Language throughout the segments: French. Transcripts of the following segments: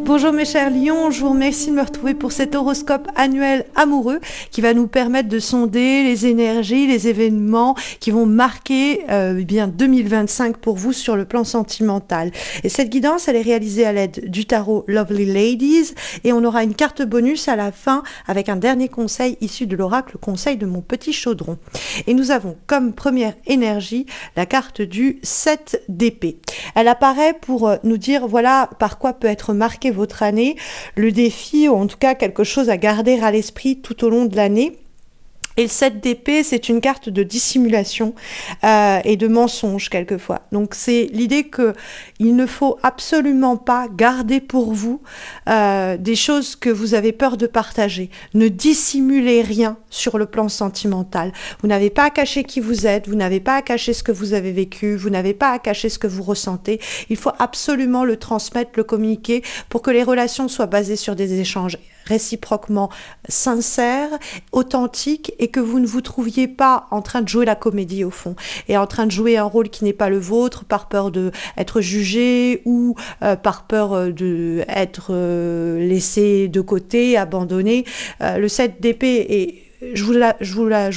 Bonjour mes chers lions, je vous remercie de me retrouver pour cet horoscope annuel amoureux qui va nous permettre de sonder les énergies, les événements qui vont marquer bien 2025 pour vous sur le plan sentimental. Et cette guidance, elle est réalisée à l'aide du tarot Lovely Ladies et on aura une carte bonus à la fin avec un dernier conseil issu de l'oracle conseil de mon petit chaudron. Et nous avons comme première énergie la carte du 7 d'épée. Elle apparaît pour nous dire voilà par quoi peut être marquée votre année, le défi ou en tout cas quelque chose à garder à l'esprit tout au long de l'année. Et le 7 d'épée, c'est une carte de dissimulation et de mensonge quelquefois. Donc c'est l'idée qu'il ne faut absolument pas garder pour vous des choses que vous avez peur de partager. Ne dissimulez rien sur le plan sentimental. Vous n'avez pas à cacher qui vous êtes, vous n'avez pas à cacher ce que vous avez vécu, vous n'avez pas à cacher ce que vous ressentez. Il faut absolument le transmettre, le communiquer pour que les relations soient basées sur des échanges réciproquement sincères, authentiques et que vous ne vous trouviez pas en train de jouer la comédie au fond et en train de jouer un rôle qui n'est pas le vôtre par peur d'être jugé ou par peur d'être laissé de côté, abandonné. Le 7 d'épée et je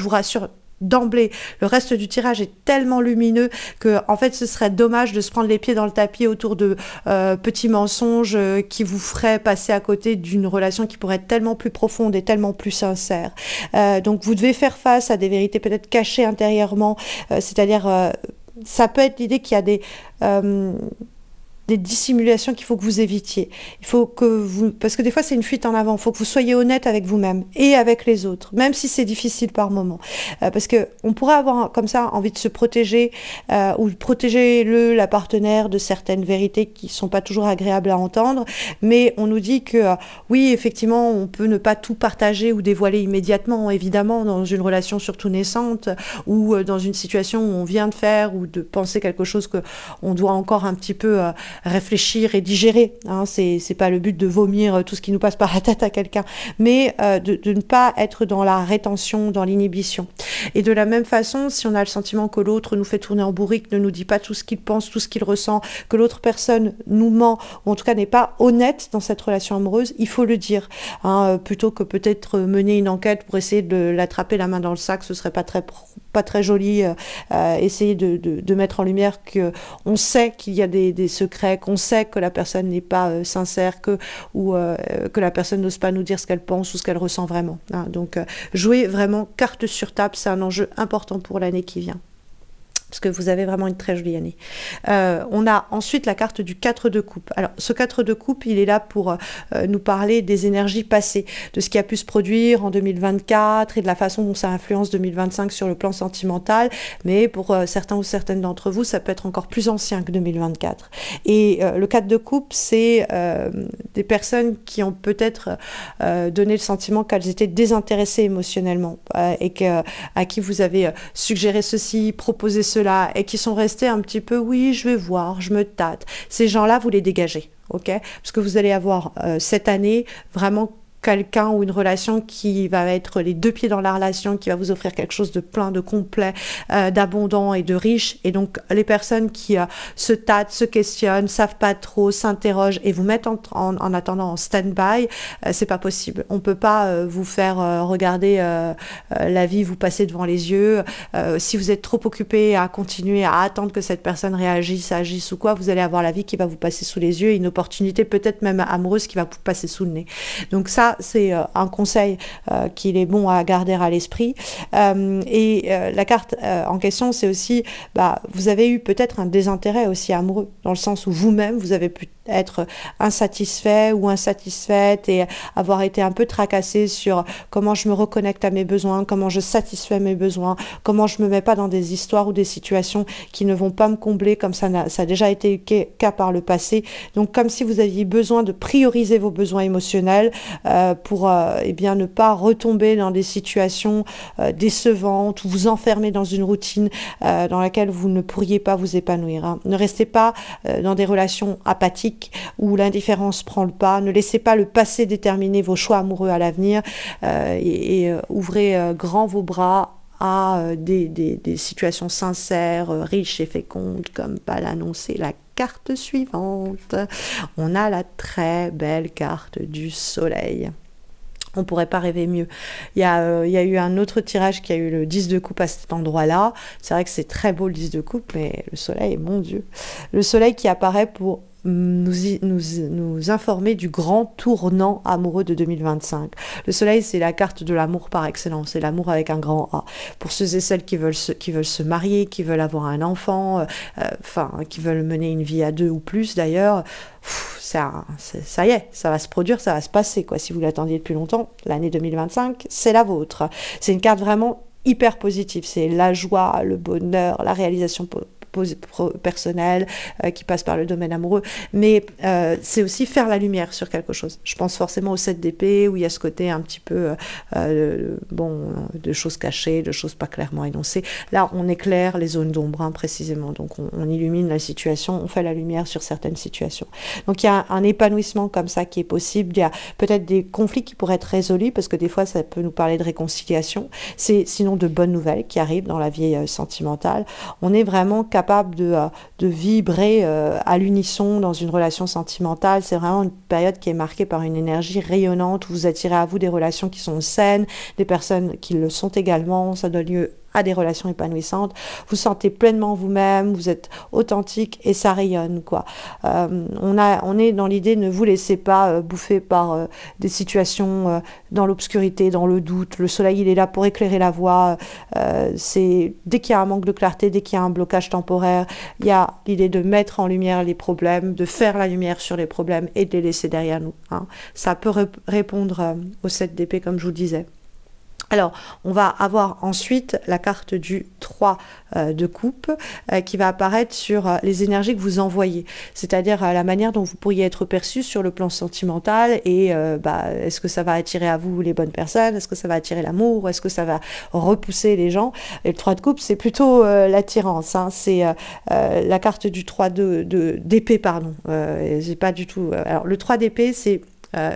vous rassure d'emblée, le reste du tirage est tellement lumineux que en fait ce serait dommage de se prendre les pieds dans le tapis autour de petits mensonges qui vous feraient passer à côté d'une relation qui pourrait être tellement plus profonde et tellement plus sincère. Donc vous devez faire face à des vérités peut-être cachées intérieurement, c'est-à-dire ça peut être l'idée qu'il y a des dissimulations qu'il faut que vous évitiez. Il faut que vous, parce que des fois c'est une fuite en avant, il faut que vous soyez honnête avec vous-même et avec les autres, même si c'est difficile par moment. Parce que on pourrait avoir comme ça envie de se protéger ou de protéger la partenaire de certaines vérités qui sont pas toujours agréables à entendre, mais on nous dit que oui, effectivement, on peut ne pas tout partager ou dévoiler immédiatement, évidemment, dans une relation surtout naissante ou dans une situation où on vient de faire ou de penser quelque chose que on doit encore un petit peu réfléchir et digérer. Hein, c'est pas le but de vomir tout ce qui nous passe par la tête à quelqu'un, mais de ne pas être dans la rétention, dans l'inhibition. Et de la même façon, si on a le sentiment que l'autre nous fait tourner en bourrique, ne nous dit pas tout ce qu'il pense, tout ce qu'il ressent, que l'autre personne nous ment, ou en tout cas n'est pas honnête dans cette relation amoureuse, il faut le dire. Hein, plutôt que peut-être mener une enquête pour essayer de l'attraper la main dans le sac, ce serait pas très joli. Essayer de mettre en lumière qu'on sait qu'il y a des secrets, qu'on sait que la personne n'est pas sincère, que la personne n'ose pas nous dire ce qu'elle pense ou ce qu'elle ressent vraiment. Hein. Donc, jouer vraiment carte sur table, c'est un enjeu important pour l'année qui vient. Parce que vous avez vraiment une très jolie année. On a ensuite la carte du 4 de coupe. Alors, ce 4 de coupe, il est là pour nous parler des énergies passées, de ce qui a pu se produire en 2024 et de la façon dont ça influence 2025 sur le plan sentimental. Mais pour certains ou certaines d'entre vous, ça peut être encore plus ancien que 2024. Et le 4 de coupe, c'est des personnes qui ont peut-être donné le sentiment qu'elles étaient désintéressées émotionnellement et à qui vous avez suggéré ceci, proposé cela, et qui sont restés un petit peu, oui, je vais voir, je me tâte. Ces gens-là, vous les dégagez, ok? Parce que vous allez avoir cette année vraiment quelqu'un ou une relation qui va être les deux pieds dans la relation, qui va vous offrir quelque chose de plein, de complet, d'abondant et de riche. Et donc, les personnes qui se tâtent, se questionnent, savent pas trop, s'interrogent et vous mettent en attendant en stand-by, c'est pas possible. On peut pas vous faire regarder la vie vous passer devant les yeux. Si vous êtes trop occupé à continuer à attendre que cette personne réagisse, agisse ou quoi, vous allez avoir la vie qui va vous passer sous les yeux et une opportunité peut-être même amoureuse qui va vous passer sous le nez. Donc ça, c'est un conseil qu'il est bon à garder à l'esprit. La carte en question, c'est aussi, vous avez eu peut-être un désintérêt aussi amoureux, dans le sens où vous-même, vous avez pu être insatisfait ou insatisfaite et avoir été un peu tracassé sur comment je me reconnecte à mes besoins, comment je satisfais mes besoins, comment je me mets pas dans des histoires ou des situations qui ne vont pas me combler comme ça a déjà été le cas par le passé. Donc comme si vous aviez besoin de prioriser vos besoins émotionnels pour ne pas retomber dans des situations décevantes ou vous enfermer dans une routine dans laquelle vous ne pourriez pas vous épanouir. Hein. Ne restez pas dans des relations apathiques où l'indifférence prend le pas. Ne laissez pas le passé déterminer vos choix amoureux à l'avenir et ouvrez grand vos bras à des situations sincères, riches et fécondes, comme va l'annoncer la carte suivante. On a la très belle carte du soleil. On pourrait pas rêver mieux. Il y a eu un autre tirage qui a eu le 10 de coupe à cet endroit-là. C'est vrai que c'est très beau le 10 de coupe, mais le soleil, mon Dieu. Le soleil qui apparaît pour nous informer du grand tournant amoureux de 2025. Le soleil, c'est la carte de l'amour par excellence, c'est l'amour avec un grand A. Pour ceux et celles qui veulent se marier, qui veulent avoir un enfant, qui veulent mener une vie à deux ou plus d'ailleurs, ça y est, ça va se produire, ça va se passer, quoi. Si vous l'attendiez depuis longtemps, l'année 2025, c'est la vôtre. C'est une carte vraiment hyper positive, c'est la joie, le bonheur, la réalisation personnel qui passe par le domaine amoureux, mais c'est aussi faire la lumière sur quelque chose. Je pense forcément au 7 d'épée où il y a ce côté un petit peu de choses cachées, de choses pas clairement énoncées. Là, on éclaire les zones d'ombre précisément, donc on illumine la situation, on fait la lumière sur certaines situations. Donc il y a un épanouissement comme ça qui est possible. Il y a peut-être des conflits qui pourraient être résolus parce que des fois ça peut nous parler de réconciliation. C'est sinon de bonnes nouvelles qui arrivent dans la vie sentimentale. On est vraiment capable de vibrer à l'unisson dans une relation sentimentale. C'est vraiment une période qui est marquée par une énergie rayonnante où vous attirez à vous des relations qui sont saines, des personnes qui le sont également. Ça donne lieu à des relations épanouissantes. Vous sentez pleinement vous-même, vous êtes authentique et ça rayonne, quoi. On est dans l'idée, ne vous laissez pas bouffer par des situations dans l'obscurité, dans le doute. Le soleil, il est là pour éclairer la voie. C'est dès qu'il y a un manque de clarté, dès qu'il y a un blocage temporaire, il y a l'idée de mettre en lumière les problèmes, de faire la lumière sur les problèmes et de les laisser derrière nous. Ça peut répondre au 7 d'épée, comme je vous disais. Alors, on va avoir ensuite la carte du 3 de coupe qui va apparaître sur les énergies que vous envoyez, c'est-à-dire la manière dont vous pourriez être perçu sur le plan sentimental et est-ce que ça va attirer à vous les bonnes personnes, est-ce que ça va attirer l'amour, est-ce que ça va repousser les gens. Et le 3 de coupe, c'est plutôt l'attirance, c'est la carte du 3 d'épée, pardon. J'ai pas du tout... Alors, le 3 d'épée, c'est...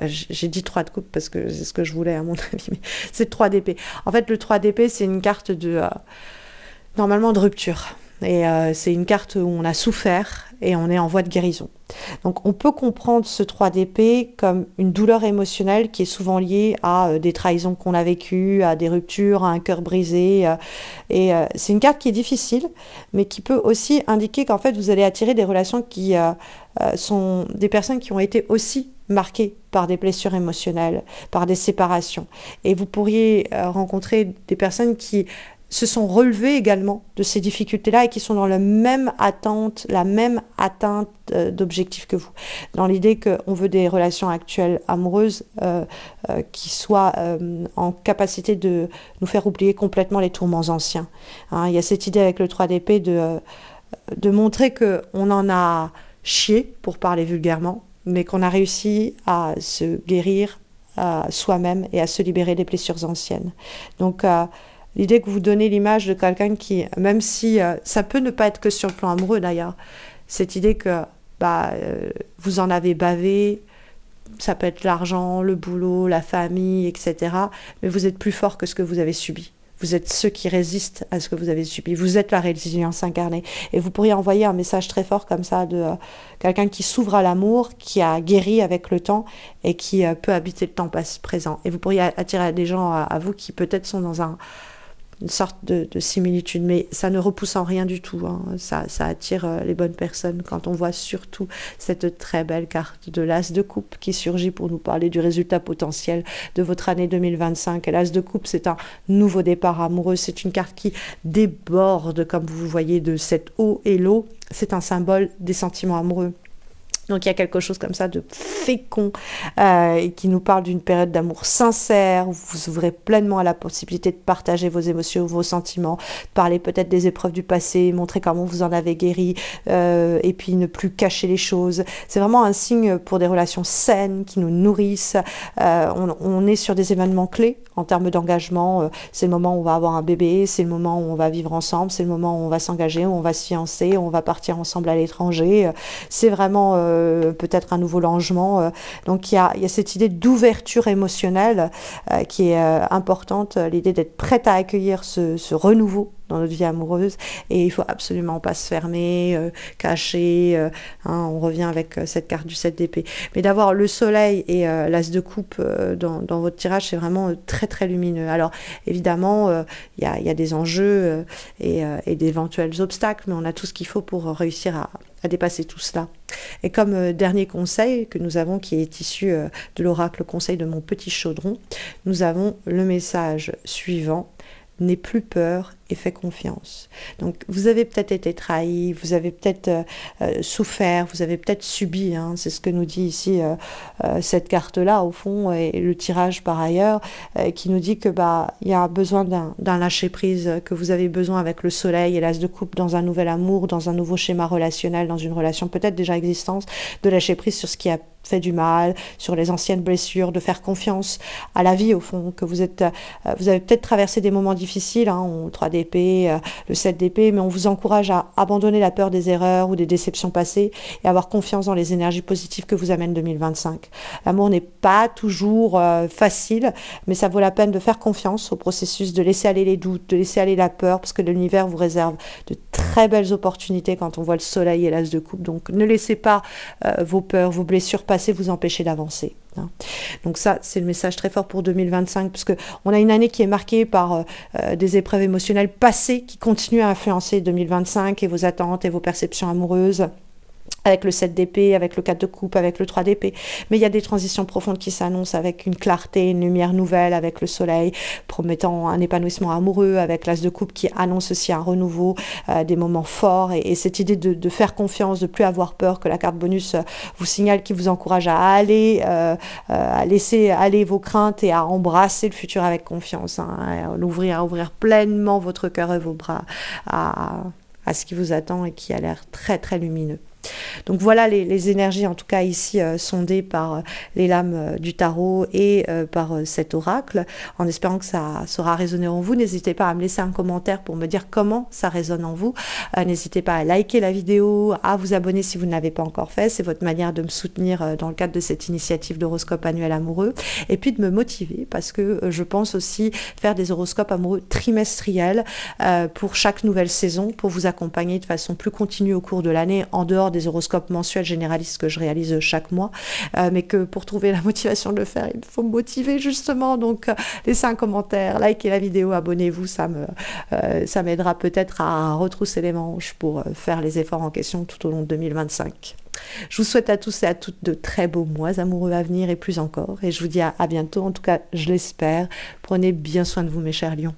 j'ai dit 3 de coupe parce que c'est ce que je voulais à mon avis, mais c'est 3 d'épée. En fait, le 3 d'épée, c'est une carte normalement de rupture. Et c'est une carte où on a souffert et on est en voie de guérison. Donc on peut comprendre ce 3 d'épée comme une douleur émotionnelle qui est souvent liée à des trahisons qu'on a vécues, à des ruptures, à un cœur brisé. C'est une carte qui est difficile, mais qui peut aussi indiquer qu'en fait vous allez attirer des relations qui sont des personnes qui ont été aussi marquées par des blessures émotionnelles, par des séparations. Et vous pourriez rencontrer des personnes qui se sont relevés également de ces difficultés-là et qui sont dans la même atteinte d'objectifs que vous. Dans l'idée qu'on veut des relations actuelles amoureuses qui soient en capacité de nous faire oublier complètement les tourments anciens. Il y a cette idée avec le 3 d'épée de montrer qu'on en a chié, pour parler vulgairement, mais qu'on a réussi à se guérir soi-même et à se libérer des blessures anciennes. Donc, l'idée que vous donnez l'image de quelqu'un qui, même si ça peut ne pas être que sur le plan amoureux d'ailleurs, cette idée que vous en avez bavé, ça peut être l'argent, le boulot, la famille, etc. Mais vous êtes plus fort que ce que vous avez subi. Vous êtes ceux qui résistent à ce que vous avez subi. Vous êtes la résilience incarnée. Et vous pourriez envoyer un message très fort comme ça de quelqu'un qui s'ouvre à l'amour, qui a guéri avec le temps et qui peut habiter le temps présent. Et vous pourriez attirer des gens à vous qui peut-être sont dans une sorte de similitude, mais ça ne repousse en rien du tout. Ça attire les bonnes personnes quand on voit surtout cette très belle carte de l'As de coupe qui surgit pour nous parler du résultat potentiel de votre année 2025. Et l'As de coupe, c'est un nouveau départ amoureux. C'est une carte qui déborde, comme vous voyez, de cette eau et l'eau. C'est un symbole des sentiments amoureux. Donc il y a quelque chose comme ça de fécond qui nous parle d'une période d'amour sincère où vous vous ouvrez pleinement à la possibilité de partager vos émotions, vos sentiments, de parler peut-être des épreuves du passé, montrer comment vous en avez guéri et puis ne plus cacher les choses. C'est vraiment un signe pour des relations saines qui nous nourrissent. On est sur des événements clés en termes d'engagement. C'est le moment où on va avoir un bébé, c'est le moment où on va vivre ensemble, c'est le moment où on va s'engager, où on va se fiancer, où on va partir ensemble à l'étranger. C'est vraiment peut-être un nouveau logement. Donc il y a cette idée d'ouverture émotionnelle qui est importante, l'idée d'être prête à accueillir ce renouveau dans notre vie amoureuse, et il faut absolument pas se fermer, cacher, on revient avec cette carte du 7 d'épée. Mais d'avoir le soleil et l'as de coupe dans votre tirage, c'est vraiment très très lumineux. Alors évidemment, il y a des enjeux et d'éventuels obstacles, mais on a tout ce qu'il faut pour réussir à dépasser tout cela. Et comme dernier conseil que nous avons, qui est issu de l'oracle conseil de mon petit chaudron, nous avons le message suivant: n'aie plus peur et fais confiance. Donc vous avez peut-être été trahi, vous avez peut-être souffert, vous avez peut-être subi, c'est ce que nous dit ici cette carte-là au fond, et le tirage par ailleurs, qui nous dit que il y a besoin d'un lâcher-prise, que vous avez besoin avec le soleil et l'as de coupe dans un nouvel amour, dans un nouveau schéma relationnel, dans une relation peut-être déjà existante, de lâcher-prise sur ce qui a fait du mal, sur les anciennes blessures, de faire confiance à la vie au fond, que vous avez peut-être traversé des moments difficiles, au 3 d'épée, le 7 d'épée, mais on vous encourage à abandonner la peur des erreurs ou des déceptions passées et avoir confiance dans les énergies positives que vous amène 2025. L'amour n'est pas toujours facile, mais ça vaut la peine de faire confiance au processus, de laisser aller les doutes, de laisser aller la peur, parce que l'univers vous réserve de très belles opportunités quand on voit le soleil et l'as de coupe. Donc ne laissez pas vos peurs, vos blessures passées vous empêcher d'avancer. Donc ça, c'est le message très fort pour 2025, parce qu'on a une année qui est marquée par des épreuves émotionnelles passées qui continuent à influencer 2025 et vos attentes et vos perceptions amoureuses, avec le 7 d'épée, avec le 4 de coupe, avec le 3 d'épée. Mais il y a des transitions profondes qui s'annoncent avec une clarté, une lumière nouvelle, avec le soleil, promettant un épanouissement amoureux, avec l'as de coupe qui annonce aussi un renouveau, des moments forts, et cette idée de faire confiance, de plus avoir peur, que la carte bonus vous signale, qui vous encourage à aller, à laisser aller vos craintes et à embrasser le futur avec confiance, à ouvrir pleinement votre cœur et vos bras à ce qui vous attend et qui a l'air très très lumineux. Donc voilà les énergies, en tout cas ici sondées par les lames du tarot et par cet oracle, en espérant que ça saura résonner en vous. N'hésitez pas à me laisser un commentaire pour me dire comment ça résonne en vous. N'hésitez pas à liker la vidéo, à vous abonner si vous ne l'avez pas encore fait. C'est votre manière de me soutenir dans le cadre de cette initiative d'horoscope annuel amoureux, et puis de me motiver, parce que je pense aussi faire des horoscopes amoureux trimestriels pour chaque nouvelle saison, pour vous accompagner de façon plus continue au cours de l'année, en dehors des horoscopes mensuels généralistes que je réalise chaque mois, mais que pour trouver la motivation de le faire, il faut me motiver justement. Donc laissez un commentaire, likez la vidéo, abonnez-vous, ça m'aidera peut-être à retrousser les manches pour faire les efforts en question tout au long de 2025. Je vous souhaite à tous et à toutes de très beaux mois amoureux à venir, et plus encore, et je vous dis à bientôt, en tout cas je l'espère. Prenez bien soin de vous mes chers lions.